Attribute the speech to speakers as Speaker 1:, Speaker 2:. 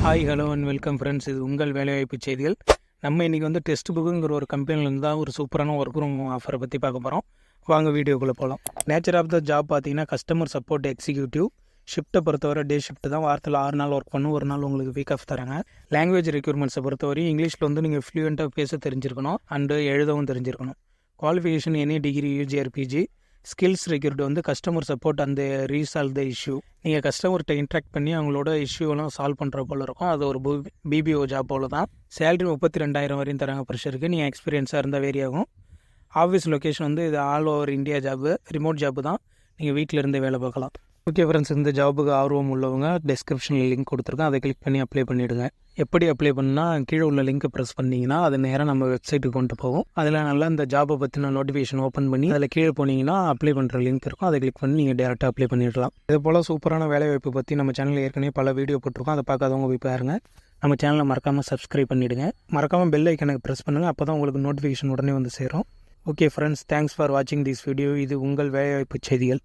Speaker 1: Hi hello and welcome friends. இது உங்கள் வேலைவாய்ப்பு செய்திகள். நம்ம இன்றைக்கி வந்து டெஸ்ட் புக்குங்கிற ஒரு கம்பெனிலேருந்து தான் ஒரு சூப்பரான ஒர்க் ரூம் ஆஃபரை பற்றி பார்க்க போகிறோம். வாங்க வீடியோக்குள்ளே போகலாம். நேச்சர் ஆஃப் த ஜாப் பார்த்தீங்கன்னா கஸ்டமர் சப்போர்ட் எக்ஸிக்யூட்டிவ். ஷிஃப்ட்டை பொறுத்தவரை டே ஷிஃப்ட் தான். வாரத்தில் 6 நாள் ஒர்க் பண்ணும், ஒரு நாள் உங்களுக்கு வீக் ஆஃப் தராங்க. லாங்குவேஜ் ரெக்யூர்மெண்ட்ஸை பொறுத்தவரை இங்கிலீஷில் வந்து நீங்கள் ஃப்ளூயண்ட்டாக பேச தெரிஞ்சிருக்கணும் அண்டு எழுதவும் தெரிஞ்சிருக்கணும். Qualification any degree UG or PG. Skills required வந்து கஸ்டமர் சப்போர்ட் அந்த ரீசால்வ் த இஷ்யூ. நீங்கள் கஸ்டமர்கிட்ட இன்ட்ராக்ட் பண்ணி அவங்களோட இஷ்யூவெல்லாம் சால்வ் பண்ணுற போல் இருக்கும். அது ஒரு பிபிஓ ஜாப் போல் தான். சேலரி 32,000 வரையும் தராங்க ப்ரெஷருக்கு. நீங்கள் எக்ஸ்பீரியன்ஸாக இருந்தால் வேரி ஆகும். ஆஃபீஸ் லொக்கேஷன் வந்து இது all over India job, remote job தான். நீங்கள் வீட்டில் இருந்தே வேலை பார்க்கலாம். ஓகே ஃப்ரெண்ட்ஸ், இந்த ஜாபுக்கு ஆர்வம் உள்ளவங்க டிஸ்கிரிப்ஷனில் லிங்க் கொடுத்துருக்கேன், அதை கிளிக் பண்ணி அப்ளை பண்ணிவிடுங்க. எப்படி அப்ளை பண்ணால் கீழே உள்ள லிங்க்கை ப்ரெஸ் பண்ணிங்கன்னா அது நேராக நம்ம வெப்சைட்டுக்கு கொண்டு போகும். அதில் நல்லா இந்த ஜாபை பற்றின நோட்டிஃபிகேஷன் ஓப்பன் பண்ணி அதில் கீழே போனீங்கன்னா அப்ளை பண்ணுற லிங்க் இருக்கும், அதை கிளிக் பண்ணி நீங்கள் டேரெக்டாக அப்ளை பண்ணிடலாம். இது போல் சூப்பரான வேலைவாய்ப்பு பற்றி நம்ம சேனலில் ஏற்கனவே பல வீடியோ போட்டிருக்கோம், அதை பார்க்காதவங்க போய் பாருங்கள். நம்ம சேனலை மறக்காமல் சப்ஸ்கிரைப் பண்ணிவிடுங்க. மறக்காமல் பெல் ஐக்கனுக்கு ப்ரெஸ் பண்ணுங்கள், அப்போ தான் உங்களுக்கு நோட்டிஃபிகேஷன் உடனே வந்து சேரும். ஓகே ஃப்ரெண்ட்ஸ், தேங்க்ஸ் ஃபார் வாட்சிங் திஸ் வீடியோ. இது உங்கள் வேலைவாய்ப்பு செய்திகள்.